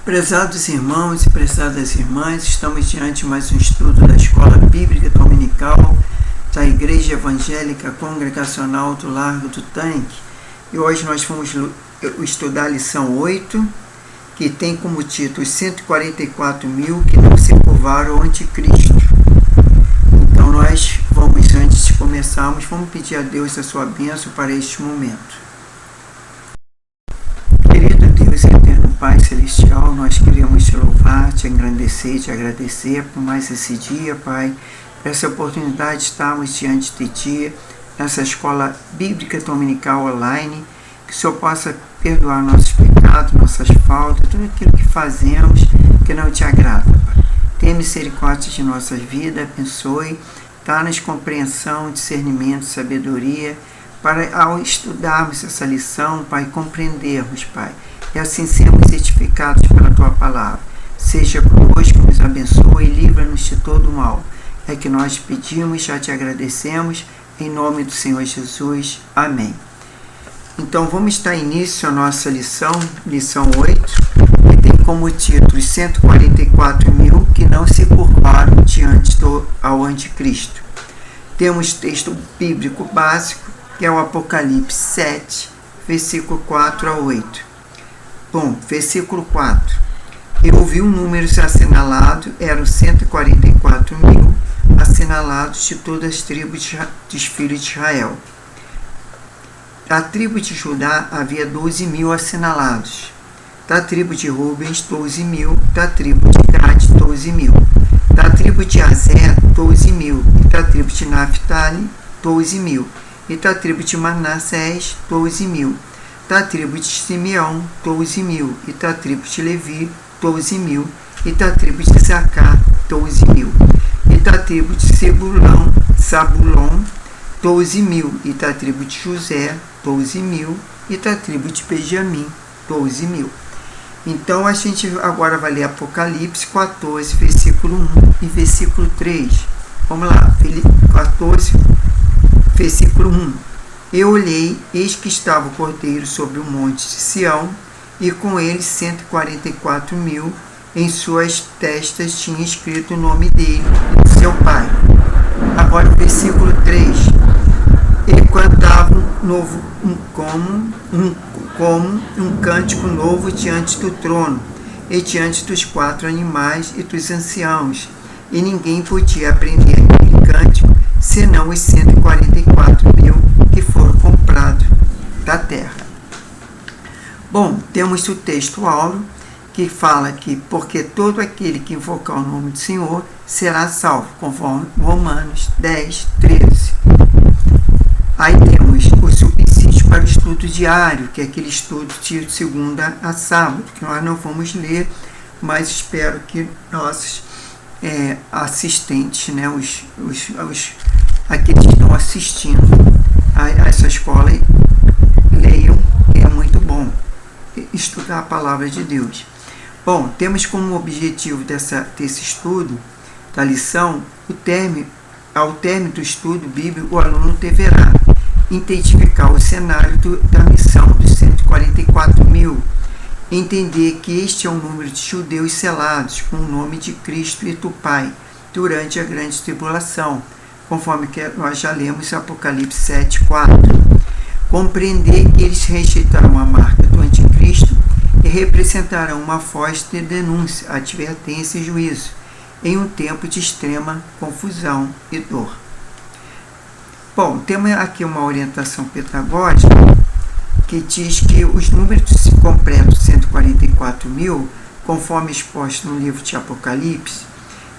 Prezados irmãos e prezadas irmãs, estamos diante de mais um estudo da Escola Bíblica Dominical da Igreja Evangélica Congregacional do Largo do Tanque. E hoje nós vamos estudar a lição 8, que tem como título os 144 mil que não se curvaram ao anticristo. Então nós vamos, antes de começarmos, vamos pedir a Deus a sua bênção para este momento. Querido Deus eterno Pai Celestial, nós queremos te louvar, te engrandecer, te agradecer por mais esse dia, Pai, por essa oportunidade de estarmos diante de Ti, nessa escola bíblica dominical online, que o Senhor possa perdoar nossos pecados, nossas faltas, tudo aquilo que fazemos que não te agrada, Pai. Tenha misericórdia de nossas vidas, abençoe, dá-nos compreensão, discernimento, sabedoria, para ao estudarmos essa lição, Pai, compreendermos, Pai, e assim sermos edificados pela Tua Palavra. Seja conosco, nos abençoe e livra-nos de todo o mal. É que nós pedimos, já te agradecemos, em nome do Senhor Jesus. Amém. Então vamos dar início à nossa lição 8, que tem como título os 144 mil que não se curvaram diante ao anticristo. Temos texto bíblico básico, que é o Apocalipse 7, versículo 4 a 8. Bom, versículo 4. Eu ouvi um número assinalado, eram 144 mil assinalados de todas as tribos dos filhos de Israel. Da tribo de Judá havia 12 mil assinalados. Da tribo de Rubens, 12 mil. Da tribo de Gade, 12 mil. Da tribo de Aser, 12 mil. E da tribo de Naphtali, 12 mil. E da tribo de Manassés, 12 mil. Da tribo de Simeão, 12 mil. E da tribo de Levi, 12 mil. E da tribo de Zaccar, 12 mil. E da tribo de Zabulon, 12 mil. E da tribo de José, 12 mil. E da tribo de Benjamim, 12 mil. Então a gente agora vai ler Apocalipse 14, versículo 1 e versículo 3. Vamos lá, 14, versículo 1. Eu olhei, eis que estava o Cordeiro sobre o monte de Sião, e com ele 144 mil, em suas testas tinha escrito o nome dele e do seu pai. Agora o versículo 3. E cantavam um cântico novo diante do trono, e diante dos 4 animais e dos anciãos, e ninguém podia aprender aquele cântico, senão os 144 mil que foram comprados da terra. Bom, temos o texto áureo, que fala que porque todo aquele que invocar o nome do Senhor será salvo, conforme Romanos 10, 13. Aí temos o subsídio para o estudo diário, que é aquele estudo de segunda a sábado, que nós não vamos ler, mas espero que nossos assistentes, né, aqueles que estão assistindo a essa escola, leiam, que é muito bom estudar a palavra de Deus. Bom, temos como objetivo desse estudo, da lição, ao término do estudo bíblico, o aluno deverá identificar o cenário da missão dos 144 mil, entender que este é um número de judeus selados com o nome de Cristo e do Pai durante a grande tribulação, conforme que nós já lemos em Apocalipse 7, 4. Compreender que eles rejeitarão a marca do anticristo e representarão uma voz de denúncia, advertência e juízo, em um tempo de extrema confusão e dor. Bom, temos aqui uma orientação pedagógica que diz que os números completos 144 mil, conforme exposto no livro de Apocalipse,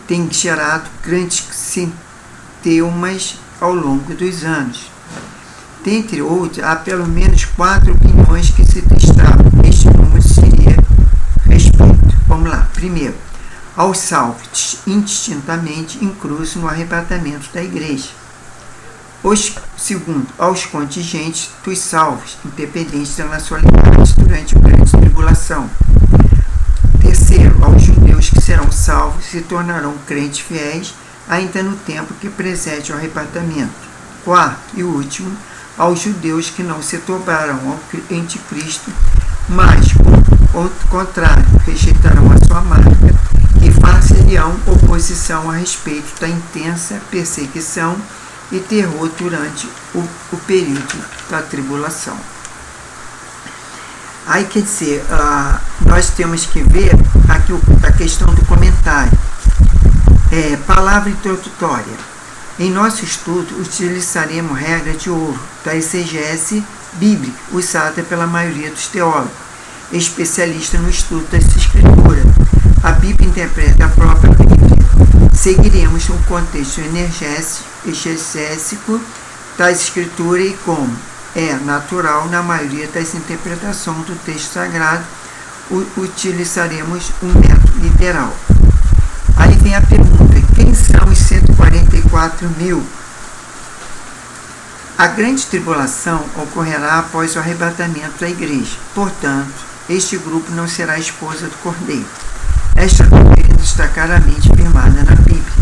têm gerado grandes centeumas ao longo dos anos. Dentre outros, há pelo menos 4 opiniões que se testaram. Este número seria respeito. Vamos lá. Primeiro, aos salvos indistintamente inclusos no arrebatamento da igreja. Segundo, aos contingentes dos salvos, independentes da nacionalidade, durante a grande tribulação. Terceiro, aos judeus que serão salvos e se tornarão crentes fiéis ainda no tempo que precede o arrebatamento. Quarto e último, aos judeus que não se dobraram ao anticristo, mas contrário, rejeitarão a sua marca e far-se-lhe-ão oposição a respeito da intensa perseguição e terror durante o período da tribulação. Aí, quer dizer, nós temos que ver aqui a questão do comentário. Palavra introdutória. Em nosso estudo, utilizaremos regra de ouro da exegese bíblica, usada pela maioria dos teólogos, especialistas no estudo dessa escritura. A Bíblia interpreta a própria Bíblia. Seguiremos um contexto exegésico das escrituras e como é natural na maioria das interpretações do texto sagrado, utilizaremos um método literal. Aí vem a pergunta: quem são os 144.000? A grande tribulação ocorrerá após o arrebatamento da igreja. Portanto, este grupo não será a esposa do Cordeiro. Esta doutrina está claramente firmada na Bíblia.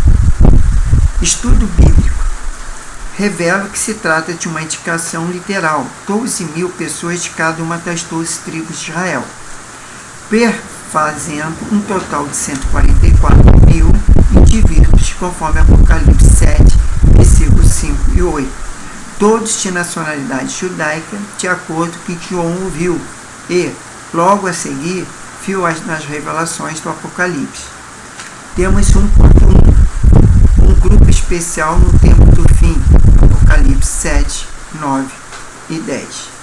Estudo bíblico revela que se trata de uma indicação literal: 12.000 pessoas de cada uma das 12 tribos de Israel, fazendo um total de 144.000 indivíduos, conforme Apocalipse 7, versículos 5 e 8. Todos de nacionalidade judaica, de acordo com o que João ouviu e, logo a seguir, viu nas revelações do Apocalipse. Temos 1.1, um grupo especial no tempo do fim, Apocalipse 7, 9 e 10.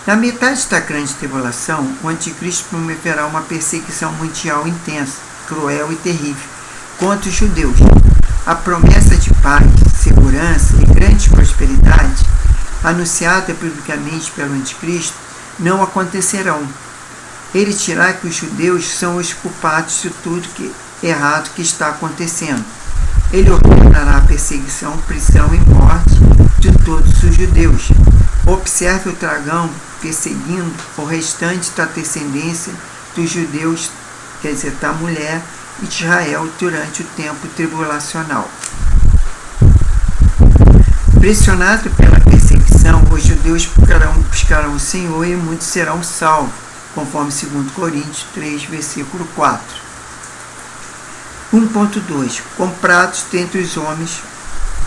Na metade da grande tribulação, o anticristo promoverá uma perseguição mundial intensa, cruel e terrível contra os judeus. A promessa de paz, segurança e grande prosperidade, anunciada publicamente pelo anticristo, não acontecerão. Ele dirá que os judeus são os culpados de tudo errado que está acontecendo. Ele ordenará a perseguição, prisão e morte de todos os judeus. Observe o dragão perseguindo o restante da descendência dos judeus, quer dizer, da mulher e de Israel, durante o tempo tribulacional. Pressionados pela perseguição, os judeus buscarão o Senhor e muitos serão salvos, conforme 2 Coríntios 3, versículo 4. 1.2. Comprados dentre os homens,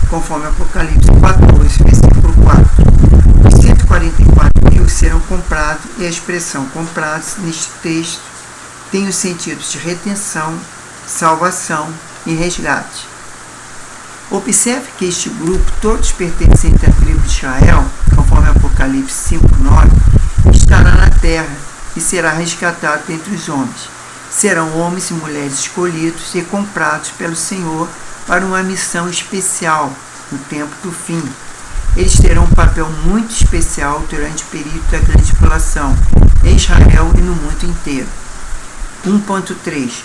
conforme Apocalipse 14, versículo 4. Os 144.000 serão comprados, e a expressão comprados neste texto tem o sentido de retenção, salvação e resgate. Observe que este grupo, todos pertencentes à tribo de Israel, conforme Apocalipse 5:9, estará na terra e será resgatado dentre os homens. Serão homens e mulheres escolhidos e comprados pelo Senhor para uma missão especial no tempo do fim. Eles terão um papel muito especial durante o período da grande tribulação em Israel e no mundo inteiro. 1.3.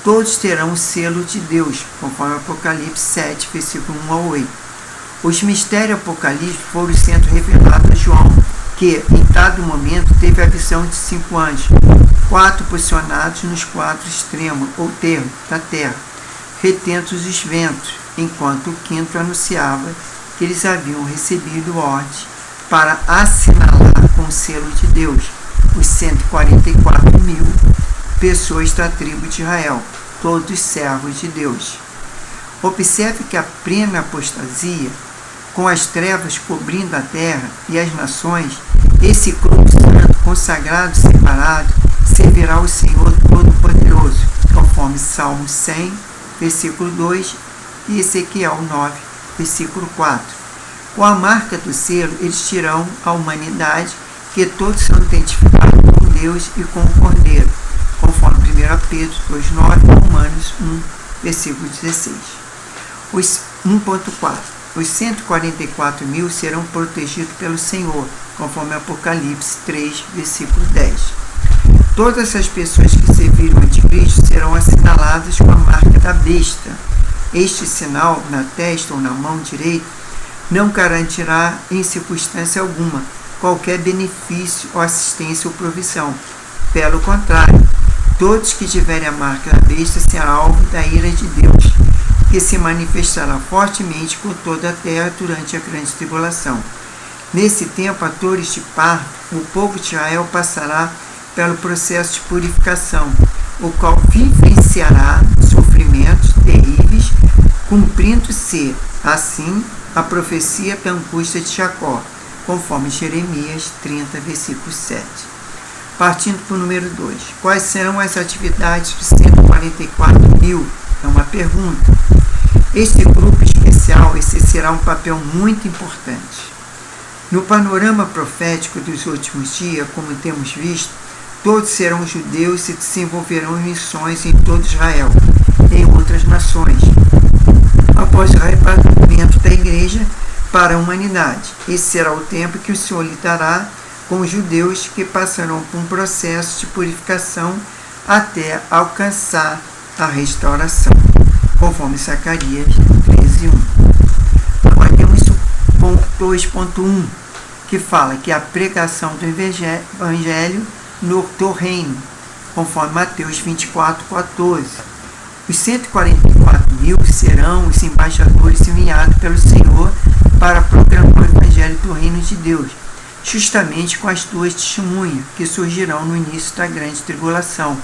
Todos terão o selo de Deus, conforme Apocalipse 7, versículo 1 a 8. Os mistérios apocalípticos foram sendo revelados a João, que, em dado momento, teve a visão de 5 anjos, 4 posicionados nos 4 extremos, ou termos, da terra, retentos os ventos, enquanto o 5º anunciava que eles haviam recebido ordem para assinalar com o selo de Deus os 144.000 pessoas da tribo de Israel, todos servos de Deus. Observe que a plena apostasia, com as trevas cobrindo a terra e as nações, esse grupo santo, consagrado e separado, servirá ao Senhor Todo-Poderoso, conforme Salmo 100, versículo 2 e Ezequiel 9, versículo 4. Com a marca do selo, eles dirão à humanidade que todos são identificados com Deus e com o Cordeiro, conforme 1 Pedro 2,9, Romanos 1, versículo 16. 1.4. Os 144.000 serão protegidos pelo Senhor, conforme Apocalipse 3, versículo 10. Todas as pessoas que serviram o anticristo serão assinaladas com a marca da besta. Este sinal, na testa ou na mão direita, não garantirá, em circunstância alguma, qualquer benefício ou assistência ou provisão. Pelo contrário, todos que tiverem a marca da besta serão alvo da ira de Deus, que se manifestará fortemente por toda a terra durante a grande tribulação. Nesse tempo, a dores de parto, o povo de Israel passará pelo processo de purificação, o qual vivenciará sofrimentos terríveis, cumprindo-se, assim, a profecia da angústia de Jacó, conforme Jeremias 30, versículo 7. Partindo para o número 2. Quais serão as atividades dos 144.000? É uma pergunta. Este grupo especial exercerá um papel muito importante. No panorama profético dos últimos dias, como temos visto, todos serão judeus e desenvolverão missões em todo Israel, em outras nações, após o arrebatamento da igreja para a humanidade. Esse será o tempo que o Senhor lidará com os judeus que passarão por um processo de purificação até alcançar a restauração, conforme Zacarias 13:1. Agora temos o 2.1, que fala que a pregação do Evangelho no reino, conforme Mateus 24:14. Os 144.000 serão os embaixadores enviados pelo Senhor para proclamar o Evangelho do reino de Deus, justamente com as duas testemunhas que surgirão no início da grande tribulação.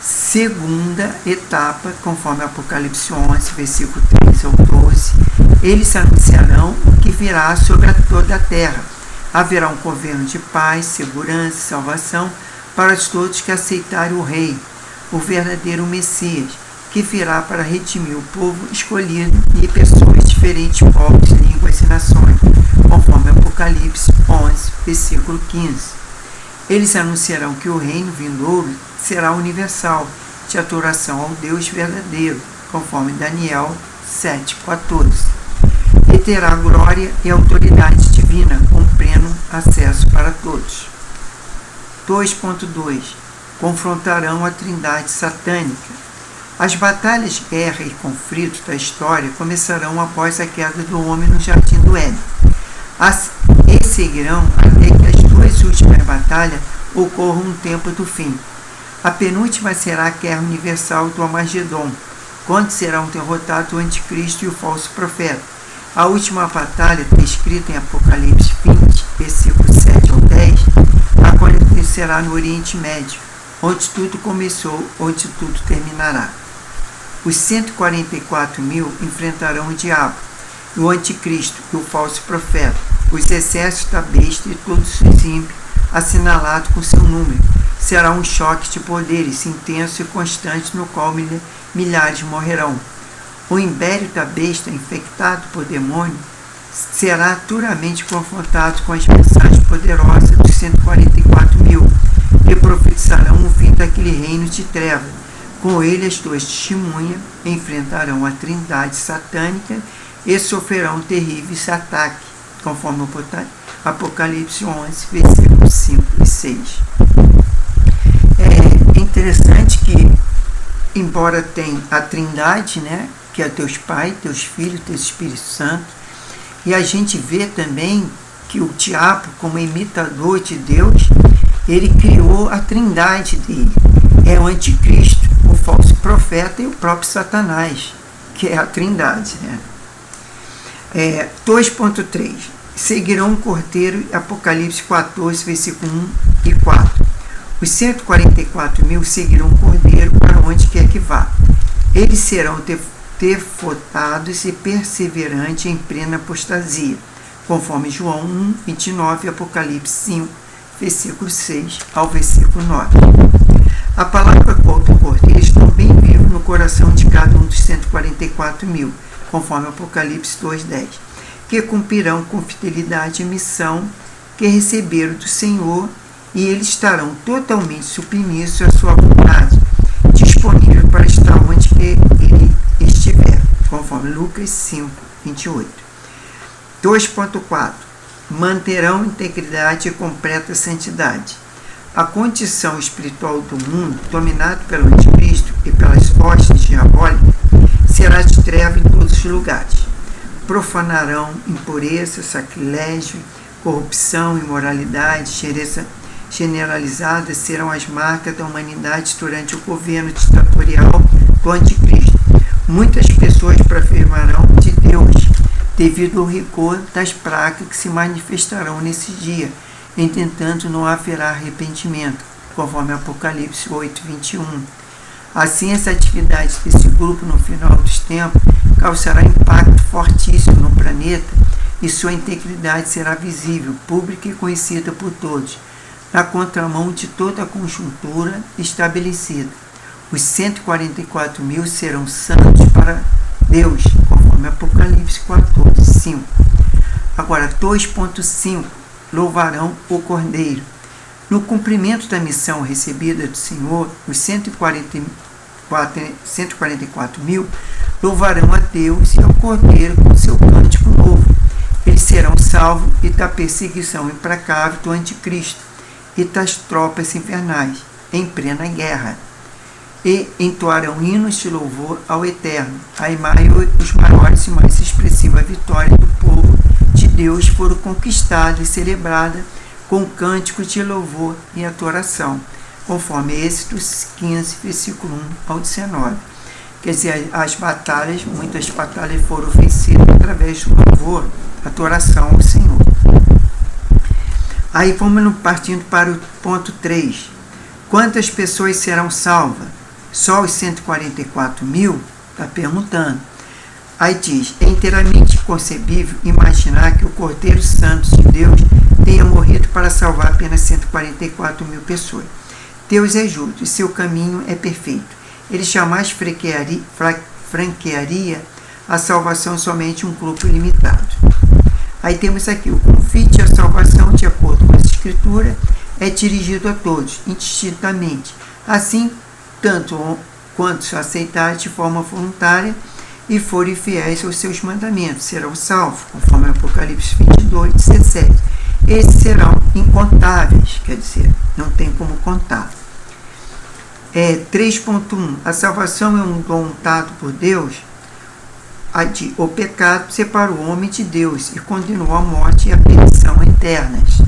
Segunda etapa, conforme Apocalipse 11, versículo 13 ao 12, eles anunciarão o que virá sobre toda a terra. Haverá um governo de paz, segurança e salvação para todos que aceitarem o Rei, o verdadeiro Messias, que virá para redimir o povo escolhido e pessoas de diferentes povos, línguas e nações, conforme Apocalipse 11, versículo 15. Eles anunciarão que o reino vindouro será universal, de adoração ao Deus verdadeiro, conforme Daniel 7:14. E terá glória e autoridade divina, com pleno acesso para todos. 2.2. Confrontarão a trindade satânica. As batalhas, guerra e conflitos da história começarão após a queda do homem no Jardim do Éden. E seguirão até que as duas últimas batalhas ocorram no tempo do fim. A penúltima será a guerra universal do Armagedon, quando serão derrotados o anticristo e o falso profeta. A última batalha, descrita em Apocalipse 20, versículos 7 ao 10, acontecerá no Oriente Médio, onde tudo começou, onde tudo terminará. Os 144.000 enfrentarão o diabo, o anticristo e o falso profeta, os exércitos da besta e todos os ímpios, assinalados com seu número. Será um choque de poderes intenso e constante, no qual milhares morrerão. O império da besta, infectado por demônio, será duramente confrontado com as mensagens poderosas dos 144.000, que profetizarão o fim daquele reino de trevas. Com ele, as duas testemunhas enfrentarão a trindade satânica e sofrerão terríveis ataques, conforme Apocalipse 11, versículos 5 e 6. É interessante que, embora tenha a trindade, né, que é Deus Pai, Deus Filho, Deus Espírito Santo, e a gente vê também que o diabo, como imitador de Deus, ele criou a trindade dele. É o anticristo, o falso profeta e o próprio Satanás, que é a trindade, né? 2.3. Seguirão o cordeiro, Apocalipse 14, versículo 1 e 4. Os 144.000 seguirão o cordeiro para onde quer que vá. Eles serão devotados e perseverantes em plena apostasia, conforme João 1, 29 e Apocalipse 5, versículo 6 ao versículo 9. A palavra do cordeiro está bem viva no coração de cada um dos 144.000, conforme Apocalipse 2:10, que cumprirão com fidelidade a missão que receberam do Senhor, e eles estarão totalmente submissos à sua vontade, disponível para estar onde ele estiver, conforme Lucas 5:28. 2.4. Manterão integridade e completa santidade. A condição espiritual do mundo, dominado pelo anticristo e pelas hostes diabólicas, será de treva em todos os lugares. Profanarão impureza, sacrilégio, corrupção, imoralidade, generalizadas serão as marcas da humanidade durante o governo ditatorial do anticristo. Muitas pessoas blasfemarão de Deus devido ao rigor das pragas que se manifestarão nesse dia. Entretanto, não haverá arrependimento, conforme Apocalipse 8, 21. Assim, essa atividade desse grupo no final dos tempos causará impacto fortíssimo no planeta e sua integridade será visível, pública e conhecida por todos, na contramão de toda a conjuntura estabelecida. Os 144 mil serão santos para Deus, conforme Apocalipse 14, 5. Agora, 2.5, louvarão o Cordeiro. No cumprimento da missão recebida do Senhor, os 144 mil louvarão a Deus e ao Cordeiro com seu cântico novo. Eles serão salvos e da perseguição implacável do anticristo e das tropas infernais, em plena guerra, e entoarão hinos de louvor ao Eterno. Aí os maiores e mais expressivas vitórias do povo de Deus foram conquistadas e celebradas com cânticos de louvor e adoração, conforme Êxodos 15, versículo 1 ao 19. Quer dizer, muitas batalhas foram vencidas através do louvor, adoração ao Senhor. Aí vamos partindo para o ponto 3. Quantas pessoas serão salvas? Só os 144 mil? Está perguntando. Aí diz, é inteiramente concebível imaginar que o Cordeiro Santo de Deus tenha morrido para salvar apenas 144 mil pessoas. Deus é justo e seu caminho é perfeito. Ele jamais franquearia a salvação somente um grupo limitado. Aí temos aqui, o convite à salvação, de acordo com a Escritura, é dirigido a todos, indistintamente. Assim, tanto quanto aceitarem de forma voluntária e forem fiéis aos seus mandamentos, serão salvos, conforme Apocalipse 22, 17. Esses serão incontáveis, quer dizer, não tem como contar. 3.1. A salvação é um dom dado por Deus. O pecado separou o homem de Deus e condenou a morte e a perdição eternas.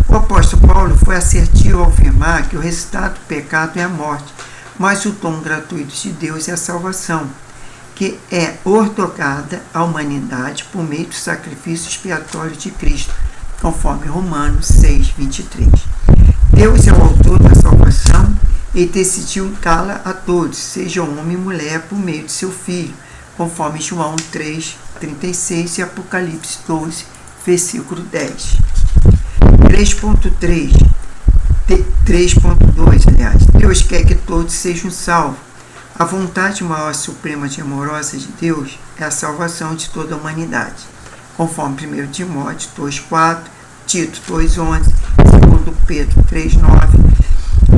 O apóstolo Paulo foi assertivo ao afirmar que o resultado do pecado é a morte, mas o dom gratuito de Deus é a salvação, que é otorgada à humanidade por meio do sacrifício expiatório de Cristo, conforme Romanos 6, 23. Deus é o autor da salvação e decidiu dá-la a todos, seja homem ou mulher, por meio de seu Filho, conforme João 3, 36 e Apocalipse 12, versículo 10. 3.2, aliás, Deus quer que todos sejam salvos. A vontade maior suprema e amorosa de Deus é a salvação de toda a humanidade, conforme 1 Timóteo 2,4, Tito 2,11, 2 Pedro 3,9.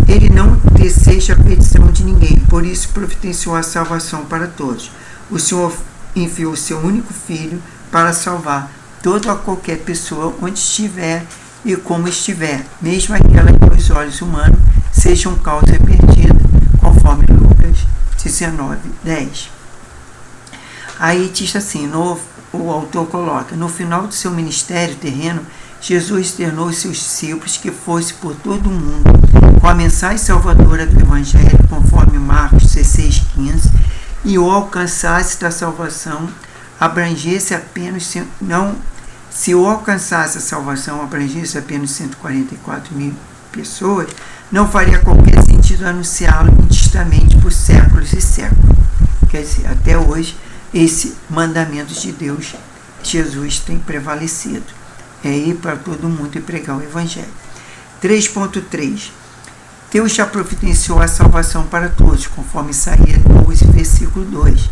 Ele não deseja a perdição de ninguém, por isso providenciou a salvação para todos. O Senhor enviou seu único Filho para salvar toda ou qualquer pessoa onde estiver e como estiver, mesmo aquela que os olhos humanos sejam causa perdida, conforme Lucas 19, 10. Aí diz assim, o autor coloca, no final do seu ministério terreno, Jesus ordenou seus discípulos que fosse por todo o mundo com a mensagem salvadora do Evangelho, conforme Marcos 16, 15, e o alcançasse da salvação abrangesse apenas se o alcançasse a salvação abrangesse apenas 144 mil pessoas, não faria qualquer sentido anunciá-lo indistintamente por séculos e séculos. Quer dizer, até hoje, esse mandamento de Deus, Jesus tem prevalecido. É ir para todo mundo e pregar o Evangelho. 3.3. Deus já providenciou a salvação para todos, conforme Isaías 12, versículo 2.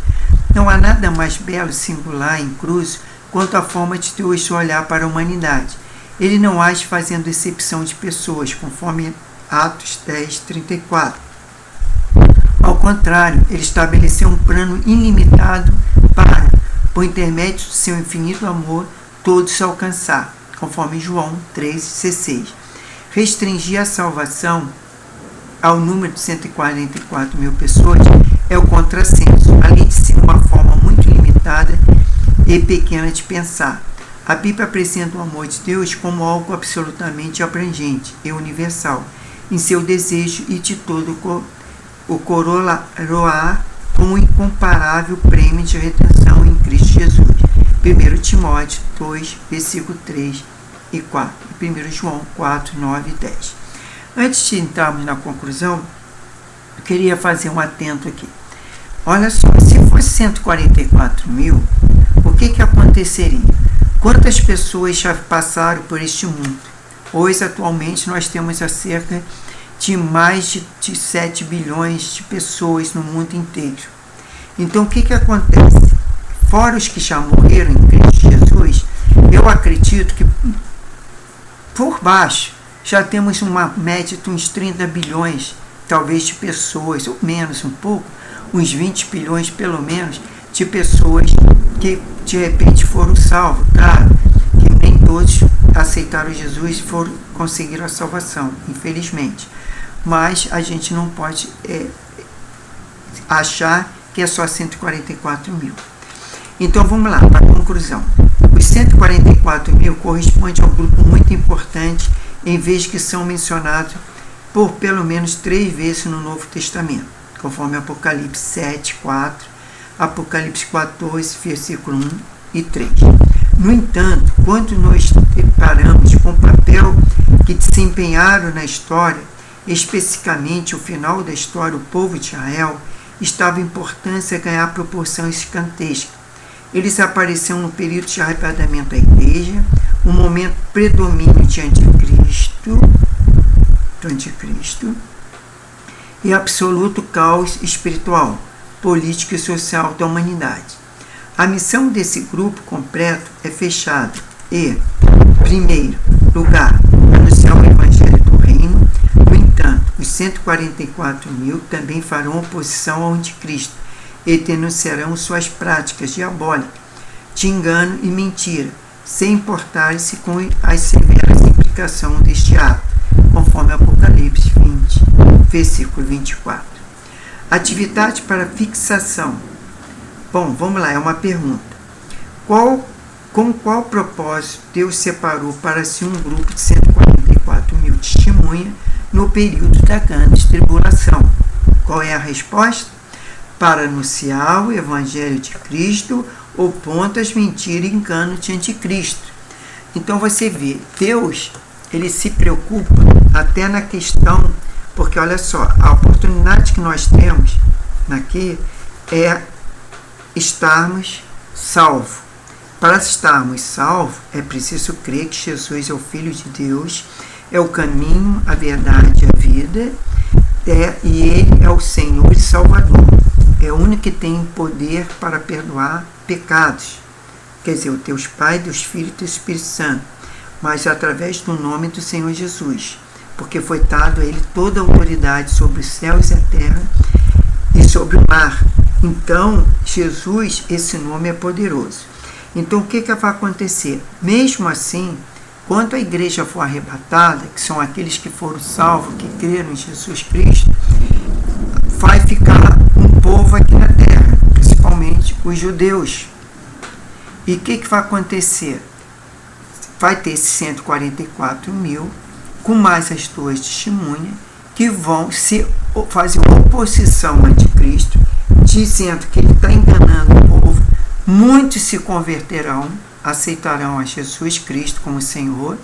Não há nada mais belo, singular e incluso quanto a forma de Deus olhar para a humanidade. Ele não age fazendo exceção de pessoas, conforme Atos 10, 34. Ao contrário, ele estabeleceu um plano ilimitado para, por intermédio do seu infinito amor, todos se alcançar, conforme João 3,16. Restringir a salvação ao número de 144 mil pessoas é o contrassenso, além de ser uma forma muito limitada e pequena de pensar. A Bíblia apresenta o amor de Deus como algo absolutamente abrangente e universal, em seu desejo e de todo o coroar como um incomparável prêmio de redenção em Cristo Jesus. 1 Timóteo 2, versículo 3 e 4. 1 João 4, 9 e 10. Antes de entrarmos na conclusão, eu queria fazer um atento aqui. Olha só, se fosse 144 mil, o que aconteceria? Quantas pessoas já passaram por este mundo? Hoje, atualmente, nós temos cerca de mais de 7 bilhões de pessoas no mundo inteiro. Então, o que acontece? Fora os que já morreram em Cristo Jesus, eu acredito que por baixo já temos uma média de uns 30 bilhões, talvez, de pessoas, ou menos um pouco, uns 20 bilhões pelo menos, de pessoas que de repente foram salvos. Claro que nem todos aceitaram Jesus e conseguiram a salvação, infelizmente. Mas a gente não pode achar que é só 144 mil. Então vamos lá, para a conclusão. Os 144 mil correspondem a um grupo muito importante, em vez que são mencionados por pelo menos 3 vezes no Novo Testamento, conforme Apocalipse 7, 4, Apocalipse 14, versículo 1 e 3. No entanto, quando nos deparamos com o papel que desempenharam na história, especificamente o final da história, o povo de Israel, estava em importância ganhar proporção gigantesca. Eles apareceram no período de arrebatamento da igreja, um momento predomínio de anticristo e absoluto caos espiritual, político e social da humanidade. A missão desse grupo completo é fechada e, primeiro lugar, anunciar o evangelho do reino. No entanto, os 144 mil também farão oposição ao anticristo e denunciarão suas práticas diabólicas, de engano e mentira, sem importar-se com as severas implicações deste ato, conforme Apocalipse 20, versículo 24. Atividade para fixação. Bom, vamos lá, é uma pergunta. Com qual propósito Deus separou para si um grupo de 144 mil testemunhas no período da grande tribulação? Qual é a resposta? Para anunciar o evangelho de Cristo, opondo as mentiras e enganos de anticristo. Então você vê, Deus, ele se preocupa até na questão, porque olha só, a oportunidade que nós temos aqui é estarmos salvos. Para estarmos salvos, é preciso crer que Jesus é o Filho de Deus, é o caminho, a verdade e a vida, e Ele é o Senhor e Salvador. É o único que tem poder para perdoar pecados. Quer dizer, o Deus Pai, Deus Filho e Deus Espírito Santo. Mas através do nome do Senhor Jesus. Porque foi dado a Ele toda a autoridade sobre os céus e a terra e sobre o mar. Então, Jesus, esse nome é poderoso. Então, o que vai acontecer? Mesmo assim, quando a igreja for arrebatada, que são aqueles que foram salvos, que creram em Jesus Cristo, vai ficar um povo aqui na terra, principalmente os judeus. E o que vai acontecer? Vai ter esses 144 mil, com mais as 2 testemunhas, que vão fazer oposição ao anticristo, dizendo que ele está enganando o povo. Muitos se converterão, aceitarão a Jesus Cristo como Senhor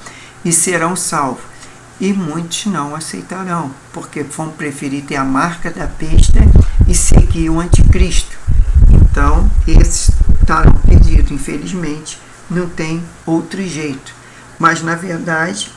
e serão salvos. E muitos não aceitarão, porque vão preferir ter a marca da besta e seguir o anticristo. Então, esses estarão perdidos, infelizmente, não tem outro jeito. Mas, na verdade,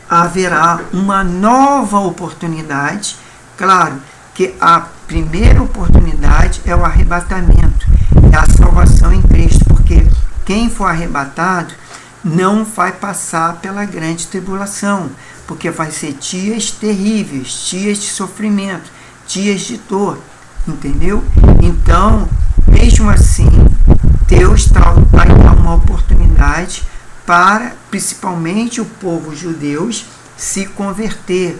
haverá uma nova oportunidade. Claro que a primeira oportunidade é o arrebatamento, é a salvação em Cristo, porque quem for arrebatado não vai passar pela grande tribulação, porque vai ser dias terríveis, dias de sofrimento, dias de dor, entendeu? Então, mesmo assim, Deus vai dar uma oportunidade para, principalmente, o povo judeu se converter,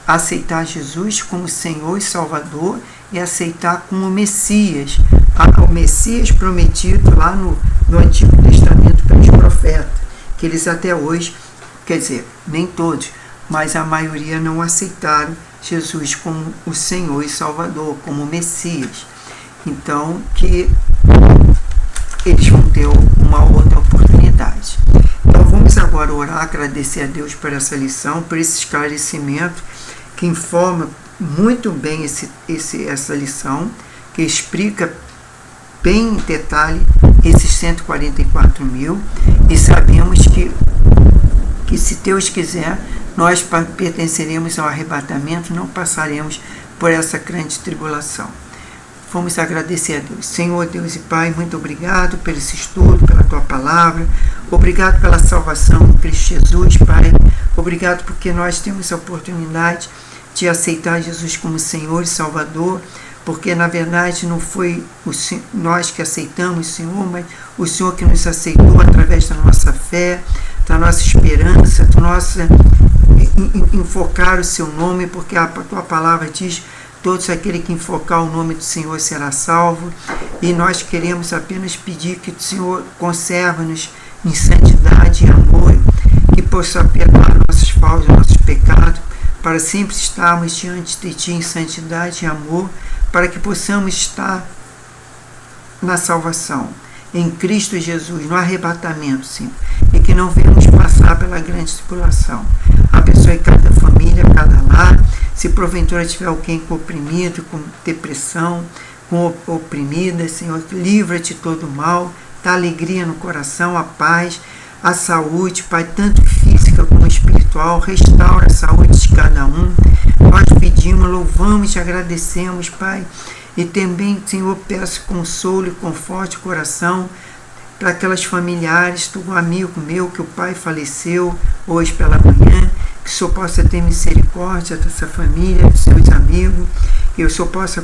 aceitar Jesus como Senhor e Salvador e aceitar como Messias, o Messias prometido lá no Antigo Testamento pelos profetas, que eles até hoje, quer dizer, nem todos, mas a maioria não aceitaram Jesus como o Senhor e Salvador, como Messias. Então, que eles vão ter uma outra oportunidade. Então, vamos agora orar, agradecer a Deus por essa lição, por esse esclarecimento que informa muito bem essa lição, que explica bem em detalhe esses 144 mil, e sabemos que se Deus quiser, nós pertenceremos ao arrebatamento, não passaremos por essa grande tribulação. Vamos agradecer a Deus. Senhor, Deus e Pai, muito obrigado pelo esse estudo, pela Tua palavra. Obrigado pela salvação em Cristo Jesus, Pai. Obrigado porque nós temos a oportunidade de aceitar Jesus como Senhor e Salvador, porque na verdade não foi nós que aceitamos o Senhor, mas o Senhor que nos aceitou através da nossa fé, da nossa esperança, do nosso enfocar o Seu nome, porque a Tua palavra diz: todos aquele que invocar o nome do Senhor será salvo. E nós queremos apenas pedir que o Senhor conserve-nos em santidade e amor, que possa perdoar nossas faltas, nossos pecados, para sempre estarmos diante de Ti em santidade e amor, para que possamos estar na salvação, em Cristo Jesus, no arrebatamento, Senhor, e que não venhamos passar pela grande tribulação. Abençoe cada família, cada lar. Se porventura tiver alguém oprimido, com depressão, com oprimida, Senhor, livra-te de todo mal, dá alegria no coração, a paz, a saúde, Pai, tanto física como espiritual. Restaura a saúde de cada um. Nós pedimos, louvamos e agradecemos, Pai. E também, Senhor, peço consolo e conforte o coração para aquelas familiares do amigo meu que o pai faleceu hoje pela manhã, que o Senhor possa ter misericórdia dessa família, dos seus amigos, e o Senhor possa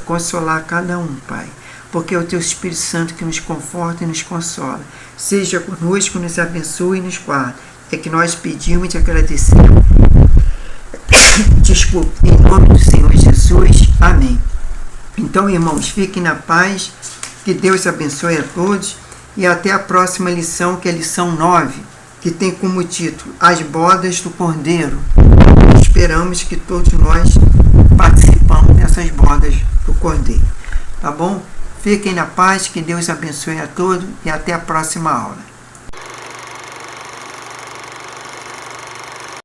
consolar cada um, Pai, porque é o Teu Espírito Santo que nos conforta e nos consola. Seja conosco, nos abençoe e nos guarde. É que nós pedimos e agradecemos. Desculpe, em nome do Senhor Jesus. Amém. Então, irmãos, fiquem na paz, que Deus abençoe a todos, e até a próxima lição, que é a lição 9, que tem como título As Bodas do Cordeiro. Esperamos que todos nós participamos dessas bodas do Cordeiro. Tá bom? Fiquem na paz, que Deus abençoe a todos, e até a próxima aula.